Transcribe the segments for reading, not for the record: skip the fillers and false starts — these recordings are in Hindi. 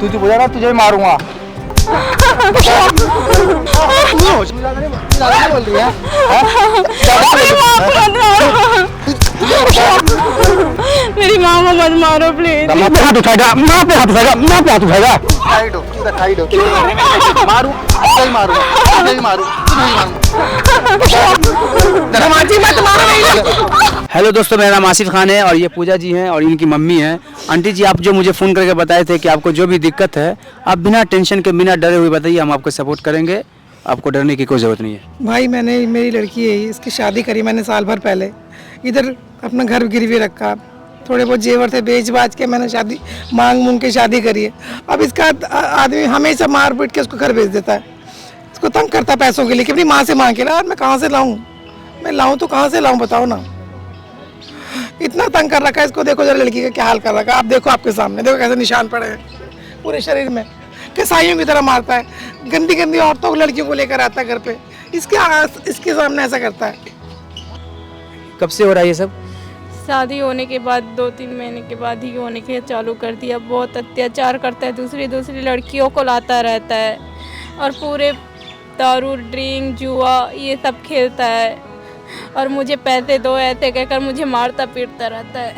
तू चुप हो जा ना, तुझे मारूंगा। बोल रही है मेरी माँ को मत मारो प्लीज। माँ पे हाथ उठाएगा, माँ पे हाथ उठाएगा, माँ पे हाथ उठाएगा। साइड हो, मारू, नहीं मारू, नहीं मारू, नहीं मारू। हेलो दोस्तों, मेरा नाम आसिफ खान है और ये पूजा जी हैं और इनकी मम्मी हैं। आंटी जी, आप जो मुझे फ़ोन करके बताए थे कि आपको जो भी दिक्कत है आप बिना टेंशन के, बिना डरे हुए बताइए, हम आपको सपोर्ट करेंगे। आपको डरने की कोई ज़रूरत नहीं है। भाई मेरी लड़की है, इसकी शादी करी मैंने साल भर पहले। इधर अपना घर गिरवी रखा, थोड़े बहुत जेवर थे बेच बाच के मैंने शादी मांग के शादी करी है। अब इसका आदमी हमेशा मार पीट के उसको घर भेज देता है, इसको तंग करता है पैसों के लिए कि अपनी माँ से मांग के ना। मैं कहाँ से लाऊं? मैं लाऊं तो कहाँ से लाऊं बताओ ना। इतना तंग कर रखा है इसको। देखो जरा लड़की का क्या हाल कर रखा है। आप देखो, आपके सामने देखो कैसे निशान पड़े हैं पूरे शरीर में। कसाईयों की तरह मारता है, गंदी गंदी औरतों को, लड़कियों को लेकर आता है घर पे। इसके सामने ऐसा करता है। कब से हो रहा है ये सब? शादी होने के बाद 2-3 महीने के बाद ही होने के चालू कर दिया। बहुत अत्याचार करता है, दूसरी लड़कियों को लाता रहता है और पूरे दारू, ड्रिंक, जुआ ये सब खेलता है और मुझे पैसे दो ऐसे कहकर मुझे मारता पीटता रहता है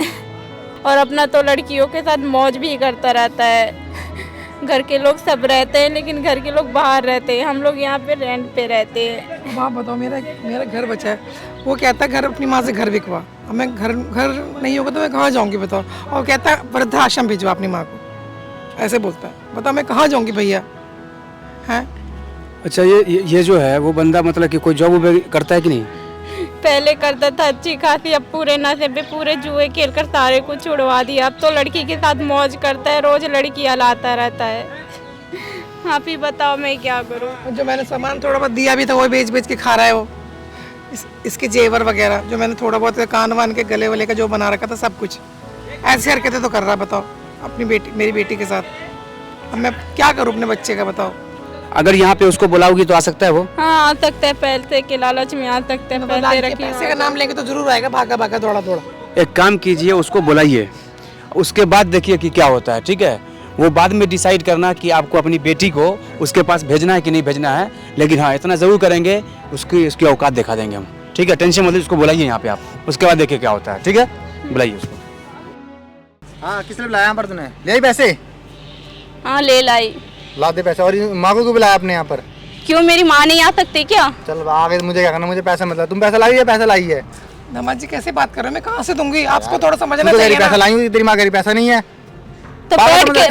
और अपना तो लड़कियों के साथ मौज भी करता रहता है। घर के लोग सब रहते हैं लेकिन घर के लोग बाहर रहते हैं, हम लोग यहाँ पे रेंट पे रहते हैं। आप बताओ, मेरा घर बचा है। वो कहता है घर अपनी माँ से घर बिकवा। अब मैं घर नहीं होगा तो मैं कहाँ जाऊँगी बताओ। और कहता है वृद्धाश्रम भिजवा अपनी माँ को, ऐसे बोलता है। बताओ मैं कहाँ जाऊँगी भैया? हैं? अच्छा, ये जो है वो बंदा मतलब कि कोई जॉब करता है कि नहीं? पहले करता था अच्छी खासी, अब पूरे नशे पे, पूरे जुए खेल कर सारे कुछ छुड़वा दिया। अब तो लड़की के साथ मौज करता है, रोज लड़कियां लाता रहता है। आप ही बताओ मैं क्या करूं? जो मैंने सामान थोड़ा बहुत दिया भी था वो बेच के खा रहा है वो। इसके जेवर वगैरह जो मैंने थोड़ा बहुत कान वान के गले वले का जो बना रखा था सब कुछ ऐसी हरकतें तो कर रहा है। बताओ मेरी बेटी के साथ। अब मैं क्या करूं अपने बच्चे का? बताओ। अगर यहाँ पे उसको बुलाओगी तो आ सकता है वो? हाँ, आ सकता है, पैसे के लालच में आ सकते हैं। पैसे का नाम लेंगे तो जरूर आएगा, भागा दौड़ा। एक काम कीजिए, उसको बुलाइए, उसके बाद देखिए कि क्या होता है। ठीक है, वो बाद में डिसाइड करना कि आपको अपनी बेटी को उसके पास भेजना है कि नहीं भेजना है। लेकिन हाँ, इतना ज़रूर करेंगे, उसकी औकात दिखा देंगे हम। ठीक है, टेंशन मत लीजिए, उसको बुलाइए यहाँ पे आप, उसके बाद देखिए क्या होता है। ठीक है, बुलाइए उसको। हाँ, किस लिए बुलाया यहाँ पर तूने? ले आई पैसे? हाँ, ले लाई। ला दे पैसे। और माँ को क्यों बुलाया आपने यहाँ पर? क्यों, मेरी माँ नहीं आ सकती क्या? चल आगे, मुझे क्या करना, मुझे पैसा मतलब। तुम पैसा लाई है? पैसा लाई है? नमाज जी कैसे बात कर रहे हो? मैं कहाँ से दूंगी? आपको थोड़ा समझना चाहिए ना। पैसा लाई हूँ, तेरी माँ कह रही पैसा नहीं है तो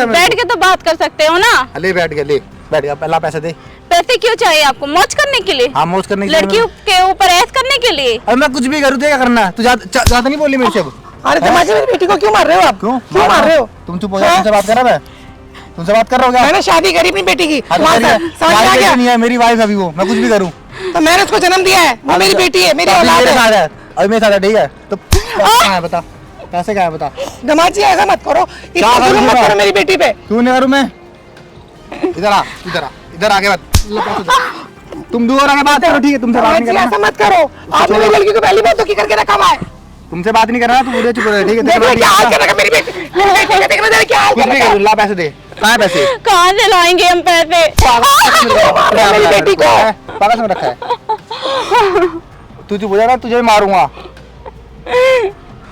बैठ के तो बात कर सकते हो ना। ले बैठ गया, पहला पैसा दे। पैसे क्यों चाहिए आपको? मौज करने के लिए? हाँ, मौज करने के लिए। लड़कियों के ऊपर ऐश करने के लिए? अब मैं कुछ भी करूँ तो क्या करना? तू ज्यादा नहीं बोली मेरे से अब। अरे नमाज जी, मेरी बेटी को क्यों मार रहे हो आप? क्यों मार रहे हो? तुम चुप हो जाओ, तुमसे बात कर रहा है। तुमसे बात कर रहा हूँ क्या? मैंने शादी करी अपनी बेटी की। नहीं है मेरी वाइफ अभी, वो मैं कुछ भी करूँ तो मैंने उसको जन्म दिया है, वो मेरी बेटी है, मेरी औलाद है। अभी मेरे साथ ठीक है तो कहाँ है बता? पैसे कहाँ है बता? नमाज जी ऐसा मत करो, इतना जुल्म मत करो मेरी बेटी पे। क्यों नहीं करूँ मैं? इधर आगे बात। तुम दूर आगे बात करो। ठीक है, तुमसे बात नहीं करना। ऐसा मत करो, आपने मेरी लड़की को पहली बार तो की करके रखा हुआ है। तुमसे बात नहीं करना, तू मुझे चुप रह। ठीक है, क्या हाल कर रखा मेरी बेटी? देखना जरा क्या हाल कर रखा है। ला पैसे दे। कहाँ है पैसे? कहाँ से लाएंगे हम पैसे? मेरी बेटी को पागल में रखा है। तू चुप हो जा ना, तुझे मारूंगा।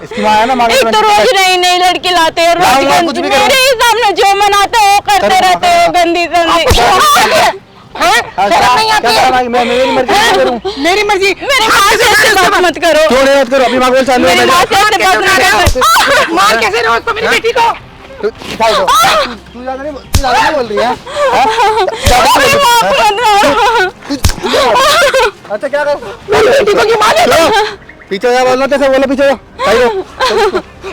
इसकी माँ है ना, एक तो रोज नई लड़की लाते हैं, रोज मेरे हिसाब में जो मनाते हो करते रहते हो, गंदी मेरी मर्जी। मेरी माँ से ऐसे बात मत करो। मत करो, अपनी माँ को चालू मेरी माँ से ऐसे बात मत करो। मार कैसे रहे हो उसको, मेरी बेटी को? तू ज्यादा नहीं बोल रही है? अच्छा क्या कर? मेरी बेटी को क्यों मार रहे हो? पीछे जा, बोलना कैसे बोलो, पीछे जा।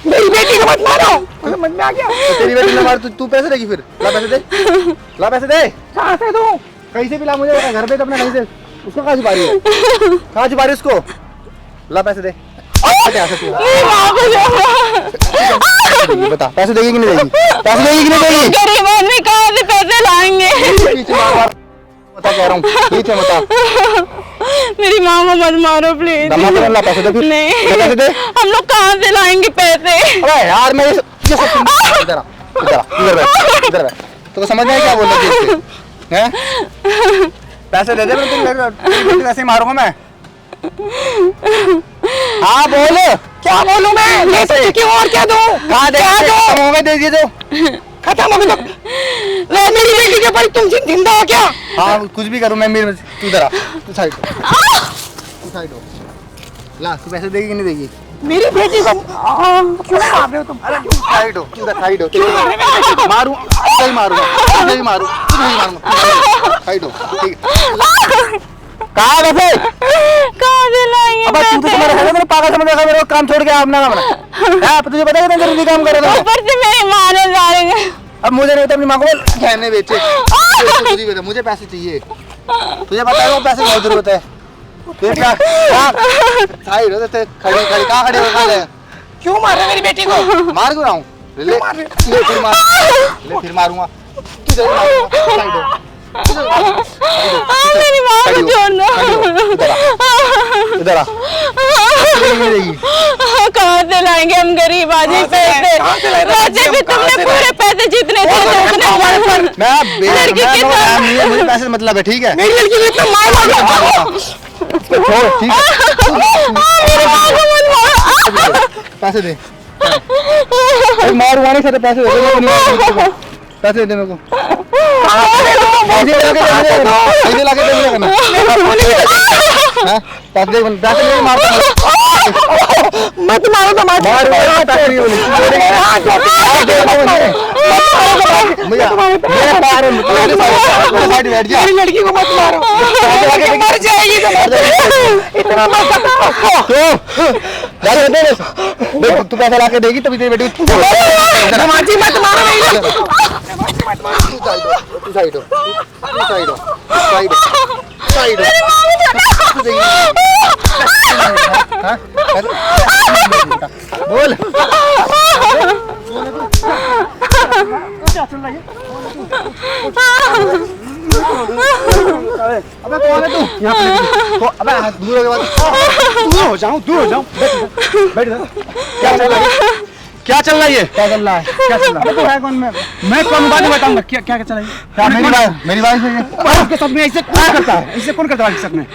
मेरी बेटी को मत मारो, समझ में आ गया? तेरी बेटी ने मार, तू पैसे देगी फिर? ला पैसे दे, ला पैसे दे। कहाँ से दूं? कहीं से भी ला, मुझे घर पे अपने कहीं से। उसको कहाँ छुपा रही है? कहाँ छुपा रही है उसको? ला पैसे दे। बता, पैसे देगी कि नहीं देगी? पैसे देगी कि नहीं देगी? गरीब आदमी कहाँ से पैसे लाएंगे? बता, कह रहा हूँ, पीछे बता। मेरी माँ को मत मारो प्लीज। पैसे दे फिर। नहीं, पैसे दे। हम लोग कहाँ से लाएंगे पैसे? अरे यार, मैं ये सब इधर आ, इधर बैठ, इधर बैठ। तो समझ में आया क्या बोल रहे थे? हैं? पैसे दे दे, मैं तेरी ऐसे ही मारूंगा मैं। हाँ बोल। क्या बोलूं मैं? ले तो क्यों और क्या दूं? कहाँ दे? खत्म हो गए, दे दिए तो। खत्म हो गया तो ले मेरी बेटी के पर तुम जिंदा हो क्या? हाँ कुछ भी करूँ मैं, मेरे तू इधर आ, तू साइड हो, तू साइड हो। ला तू पैसे देगी कि नहीं देगी? मेरी बेटी को क्यों मार रहे हो तुम? अरे तू साइड हो, तू इधर साइड हो। मारूं, तुझे ही मारूंगा, तुझे ही मारूं, तुझे ही मारूंगा। साइड हो, ठीक है। कहाँ गए थे? कहाँ से लाएंगे अब तू तो तुम्हारा है, मेरे पागल समझेगा, मेरे को काम छोड़ के अपना काम ना। हाँ तुझे पता है कितना जरूरी काम कर रहा था? ऊपर से मेरी माँ ने डालेंगे। अब मुझे नहीं पता, अपनी माँ को बोल गहने बेचे। तुझे पता, मुझे पैसे चाहिए। तुझे पता है वो पैसे बहुत जरूरत है। देख क्या साइड हो, खड़ी खड़ी कहाँ खड़ी हो गए? क्यों मार रहे हो मेरी बेटी को? मार क्यों रहा हूँ? ले फिर मार, ले फिर मारूंगा। तुझे मारूंगा, साइड हो। मेरी माँ को छोड़ना। इधर आ। कहाँ से लाएंगे हम गरीब आदमी पैसे? वैसे भी तुमने पूरे पैसे जितने थे उतने मुझे पैसे मतलब है, ठीक है? मेरी लड़की को इतना मार छोड़, ठीक है? पैसे दे, मारूंगा नहीं, सारे पैसे दे दे, पैसे दे मेरे को। पैसे लाके दे देना। पैसे नहीं मारता, मत मारो तो मत मार पैसे नहीं होने। मेरी लड़की को मत मारो, मर जाएगी तो इतना मत करो। तू पैसा लाके देगी तभी तेरी बेटी। माची मत मारो मेरी लड़की को। तू साइड हो, तू साइड हो, साइड हो, साइड हो। बोल अबे कौन है तू? यहाँ पे अबे दूर हो गया, दूर हो जाऊं, दूर हो जाऊं। बैठ इधर। क्या चल रहा है? क्या चल रहा है ये? क्या चल रहा है? क्या चल रहा है? तू है कौन? मैं कौन बाद में बताऊंगा क्या क्या क्या चल रहा है। क्या मेरी वाइफ है ये? आपके साथ में ऐसे कौन करता है? ऐसे कौन करता है आपके साथ में?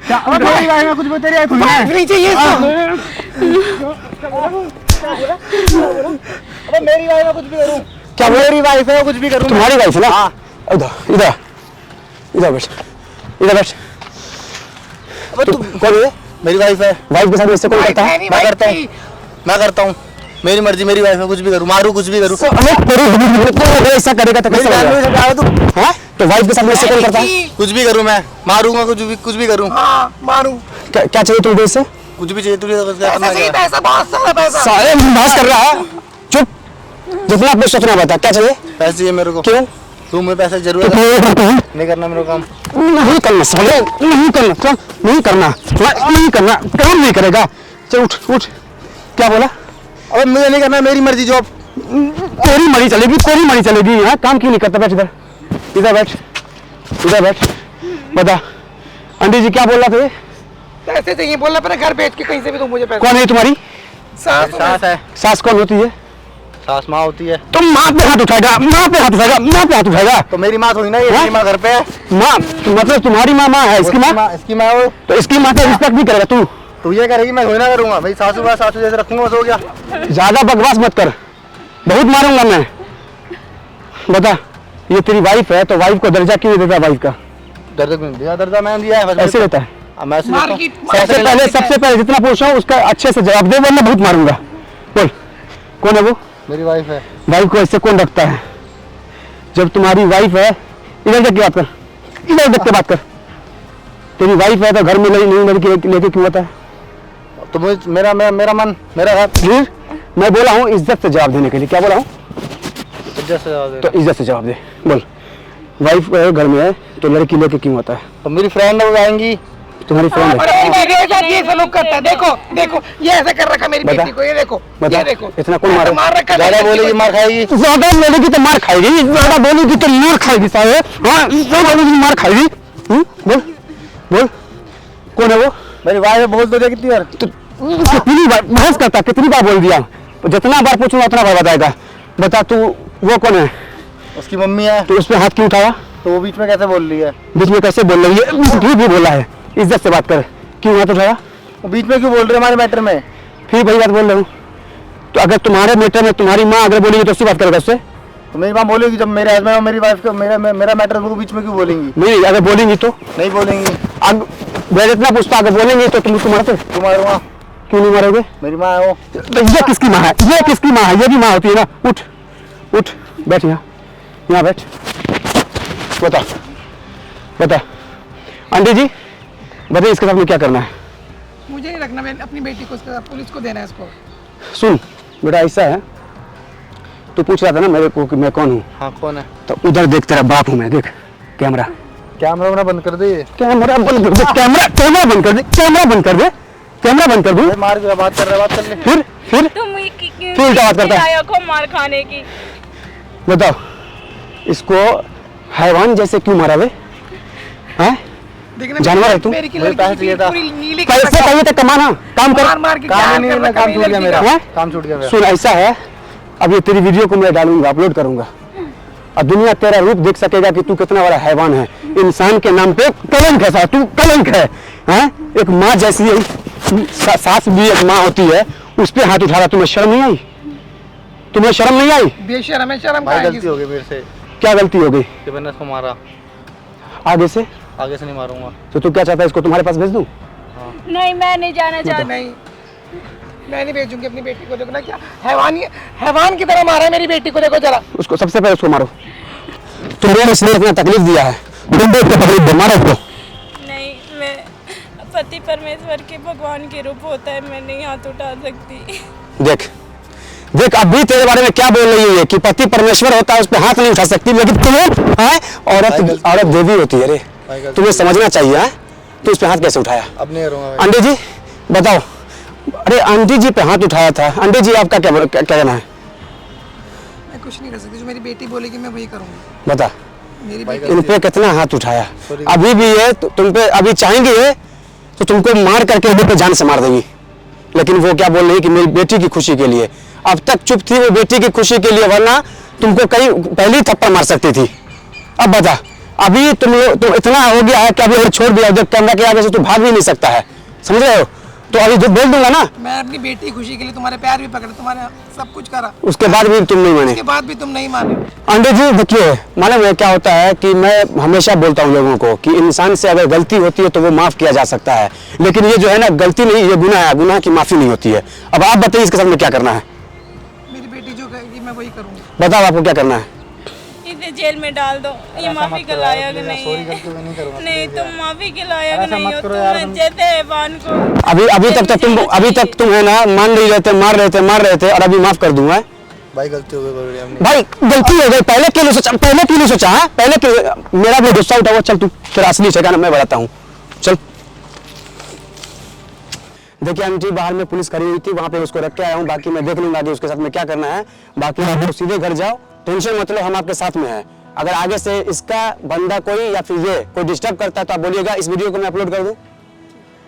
क्या अबे मेरी वाइफ है, कुछ भी तेरी वाइफ है? नहीं चाहिए इसको। अबे मेरी वाइफ है, कुछ भी करूं। क्या मेरी वाइफ है, कुछ भी करूं? तुम्हारी वाइफ है ना? हाँ। इधर इधर इधर बैठ, इधर बैठ। अबे तू कौन है? मेरी वाइफ है। वाइफ के साथ ऐसे कौन करता है? मैं करता हूँ, मैं करता हूँ। मेरी मर्जी, मेरी वाइफ है, कुछ भी करूँ, मारूं कुछ भी करूँ। ऐसा करेगा तो कैसे लगेगा? तू हाँ? तो वाइफ के साथ ऐसे कौन करता है? कुछ भी करूँ, मैं मारूंगा, कुछ भी करूँ। हाँ मारूं। क्या चाहिए तुमको इससे? कुछ भी चाहिए तुझे तो पैसा करना चाहिए, क्या? पैसा बहुत सारा पैसा। सारे बहस कर रहा है। चुप, जितना अपने सोचना बता। क्या चाहिए? पैसे चाहिए मेरे को। क्यों? तू मुझे पैसे की जरूरत है, नहीं करना मेरे को काम। नहीं करना, समझे? नहीं करना, चल नहीं करना, नहीं करना, काम नहीं करेगा। चल उठ उठ। क्या बोला? अबे मुझे नहीं करना, मेरी मर्जी, जॉब। तेरी मर्जी चलेगी, तेरी मर्जी चलेगी। यहाँ काम क्यों नहीं करता? बैठ इधर, इधर बैठ, इधर बैठ। बता आंटी जी क्या बोल रहा था? पैसे चाहिए बोल रहा, अपना घर बेच के कहीं से भी तुम मुझे पैसे। कौन है तुम्हारी सास है। सास? कौन होती है? सास माँ होती है। तुम माँ पे हाथ उठाएगा, माँ पे हाथ उठाएगा, माँ पे हाथ उठाएगा। तो मेरी माँ थोड़ी ना, ये मेरी माँ घर पे है। माँ मतलब तुम्हारी माँ माँ है, इसकी माँ? इसकी माँ वो। तो इसकी माँ पे रिस्पेक्ट भी करेगा तू? तू ये करेगी, मैं थोड़ी ना करूंगा भाई। सासू का सासू जैसे रखूंगा, बस हो गया। ज्यादा बकवास मत कर, बहुत मारूंगा मैं। बता, ये तेरी वाइफ है तो वाइफ को दर्जा क्यों नहीं देता? वाइफ का दर्जा क्यों दिया? दर्जा मैंने दिया है, बस ऐसे रहता है। मैं ऐसे देता हूँ। सबसे पहले जितना पूछा हूँ उसका अच्छे से जवाब दे, वरना बहुत मारूंगा। बोल कौन है वो? मेरी वाइफ है। वाइफ को ऐसे कौन रखता है? जब तुम्हारी वाइफ है, इधर देख के बात कर, इधर देख के बात कर। तेरी वाइफ है तो घर में नहीं लड़की लेके क्यों आता है? तो मेरा मन, मेरा घर। फिर मैं बोला हूँ इज्जत से जवाब देने के लिए। क्या बोला हूँ? इज्जत से जवाब दे। तो इज्जत से जवाब दे। बोल, वाइफ घर में है तो लड़की लेके क्यों आता है? तो मेरी फ्रेंड लोग आएंगी। तुम्हारी फ्रेंड है? ये सलूक करता है। देखो देखो ये ऐसा कर रखा मेरी बेटी को। ये देखो, ये देखो। इतना कौन मारे? मार रखा। ज्यादा बोलेगी मार खाएगी। ज्यादा बोलेगी तो मार खाएगी, ज्यादा बोलेगी तो मार खाएगी साहब। हाँ, ज्यादा बोलेगी मार खाएगी। बोल बोल कौन है वो? मेरी वाइफ बोल दो कितनी बार? कितनी बार बहस करता? कितनी बार बोल दिया? जितना बार पूछूंगा उतना बार बताएगा। बता तू वो कौन है? उसकी मम्मी है। तो उस पर हाथ क्यों उठाया? तो वो बीच में कैसे बोल रही है? बीच में कैसे बोल रही है? झूठ भी बोला है, इज्जत से बात कर। क्यों हाथ उठाया? वो बीच में क्यों बोल रही है हमारे मैटर में? फिर वही बात बोल रहा हूँ। तो अगर तुम्हारे मैटर में तुम्हारी माँ अगर बोलेगी तो उससे बात करेगा उससे? तो मेरी माँ बोलेगी जब मेरे हस्बैंड और मेरी वाइफ का मेरा मैटर वो बीच में क्यों बोलेंगी? नहीं, अगर बोलेंगी तो नहीं बोलेंगी। अब मैं इतना पूछता, अगर बोलेंगे तो तुम मारते? क्यों मारूंगा? क्यों नहीं मारोगे? मेरी माँ है वो। तो ये किसकी माँ है? ये किसकी माँ है? ये भी माँ होती है ना। उठ उठ, बैठ यहाँ बैठ। बता बता आंटी जी, बताइए इसके साथ में क्या करना है? मुझे नहीं रखना, मैं अपनी बेटी को पुलिस को देना है इसको। सुन बेटा, ऐसा है, तू पूछ रहा था ना मेरे को कि मैं कौन हूँ। हाँ कौन है? तो उधर देख, तेरा बाप हूँ मैं। देख कैमरा, कैमरा बंद कर दे। कैमरा बंद कर दे, कैमरा बंद कर दे, कैमरा बंद कर दे, कैमरा बंद कर दूँ? मार के बात कर रहा है, बात कर ले। फिर तुम फिर क्या बात करता है? लायक हो मार खाने की। बताओ, इसको हैवान जैसे क्यों मारा वे? हैं? देखना जानवर है तू? मेरी की मुझे लड़की पैसे चाहिए था। पूरी नीली पैसे चाहिए तो कमाना, काम कर। मार मार के काम क्या नहीं, कर मैं रखा काम मेरी छूट गया लड़की मेरा। का। हैं? काम छूट गया मेरा। सुन, ऐसा है, अब ये तेरी वीडियो को मैं डालूंगा, अपलोड करूंगा, और दुनिया तेरा रूप देख सकेगा कि तू कितना बड़ा हैवान है। इंसान के नाम पे कलंक है साला, तू कलंक है। हैं? एक माँ जैसी सास भी एक माँ होती है, उस पे हाथ उठा रहा। तुम्हें शर्म नहीं आई? तुम्हें शर्म नहीं आई? बेशर्म है, शर्म भाई का गलती हो गई मेरे से क्या गलती हो गई? कि मैंने उसको मारा। आगे से आगे से नहीं मारूंगा। तो तू क्या चाहता है, इसको तुम्हारे पास भेज दूं? नहीं, मैं नहीं जाना चाहती। नहीं, मैं नहीं भेजूंगी अपनी बेटी को। देखो ना क्या हैवान की तरह मारा है मेरी बेटी को। देखो जरा, उसको सबसे पहले उसको मारो। तुम्हें इसने इतना तकलीफ दिया है, तुम देख के तकलीफ दो, मारो उसको। नहीं, मैं पति परमेश्वर के भगवान के रूप होता है, मैं नहीं हाथ उठा सकती। देख देख, अभी तेरे बारे में क्या बोल रही है कि पति परमेश्वर होता है, उस पर हाथ नहीं उठा सकती, लेकिन तुम्हें हैं? औरत देवी होती है रे, तुम्हें समझना चाहिए। है तो उस पर हाथ कैसे उठाया? अब नहीं करूंगा। आंटी जी बताओ। अरे आंटी जी पे हाथ उठाया था। आंटी जी आपका क्या कहना है? मैं कुछ नहीं कर सकती, जो मेरी बेटी बोलेगी मैं वही करूंगी। बता, मेरी बेटी इन पे कितना हाथ उठाया? अभी भी है तुम पे, अभी चाहेंगे तो तुमको मार करके इधर पे जान से मार देंगी। लेकिन वो क्या बोल रही है कि मेरी बेटी की खुशी के लिए। अब तक चुप थी वो बेटी की खुशी के लिए, वरना तुमको कहीं पहले ही थप्पड़ मार सकती थी। अब बता, अभी तुम इतना हो गया है कि अभी छोड़ दिया, जब कैमरा के आगे से तू भाग भी नहीं सकता है, समझ रहे हो? तो अभी जो बोल दूंगा ना, मैं अपनी बेटी की खुशी के लिए तुम्हारे पैर भी पकड़े, तुम्हारे सब कुछ करा, उसके बाद भी तुम नहीं माने। उसके बाद भी तुम नहीं माने। आंटी जी देखिए, मालूम है क्या होता है कि मैं हमेशा बोलता हूँ लोगों को कि इंसान से अगर गलती होती है तो वो माफ किया जा सकता है, लेकिन ये जो है ना गलती नहीं, ये गुनाह है, गुनाह की माफी नहीं होती है। अब आप बताइए इसके साथ में क्या करना है? मेरी बेटी जो कहेगी मैं वही करूंगी। बताओ आपको क्या करना है? इसे जेल में डाल दो, ये माफी के लायक नहीं सॉरी है। करके मैं नहीं करूंगा। नहीं, तुम माफी के लायक ऐसा नहीं मत हो, करो यार, तुम जैसे हैवान को। अभी तक तुम है ना मान नहीं रहे थे, मार रहे थे, और अभी माफ कर दूंगा। भाई गलती हो गई हमने। भाई गलती हो गई, पहले क्यों नहीं सोचा? पहले क्यों? मेरा भी गुस्सा उठा हुआ। चल तू फिर असली ठिकाना मैं बताता हूँ, चल। देखिए आंटी बाहर में पुलिस खड़ी हुई थी, वहां पे उसको रख के आया हूँ। बाकी मैं देख लूंगा कि उसके साथ में क्या करना है। बाकी आप लोग सीधे घर जाओ, टेंशन मत लो, हम आपके साथ में हैं। अगर आगे से इसका बंदा कोई या फिर ये कोई डिस्टर्ब करता है तो आप बोलिएगा। इस वीडियो को मैं अपलोड कर दूं,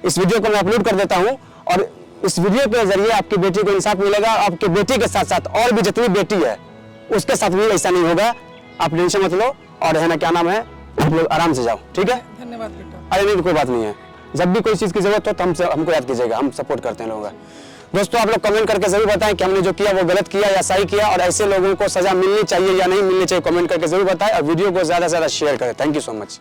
इस वीडियो को मैं अपलोड कर देता हूं, और इस वीडियो के जरिए आपकी बेटी को इंसाफ मिलेगा। आपकी बेटी के साथ साथ और भी जितनी बेटी है उसके साथ भी ऐसा नहीं होगा। आप टेंशन मत लो, और है ना क्या नाम है, आप लोग आराम से जाओ, ठीक है? धन्यवाद बेटा। अरे नहीं, कोई बात नहीं है। जब भी कोई चीज़ की जरूरत हो तो हमको याद कीजिएगा, हम सपोर्ट करते हैं लोगों का। दोस्तों आप लोग कमेंट करके जरूर बताएं कि हमने जो किया वो गलत किया या सही किया, और ऐसे लोगों को सजा मिलनी चाहिए या नहीं मिलनी चाहिए, कमेंट करके जरूर बताएं, और वीडियो को ज़्यादा से ज़्यादा शेयर करें। Thank you so much.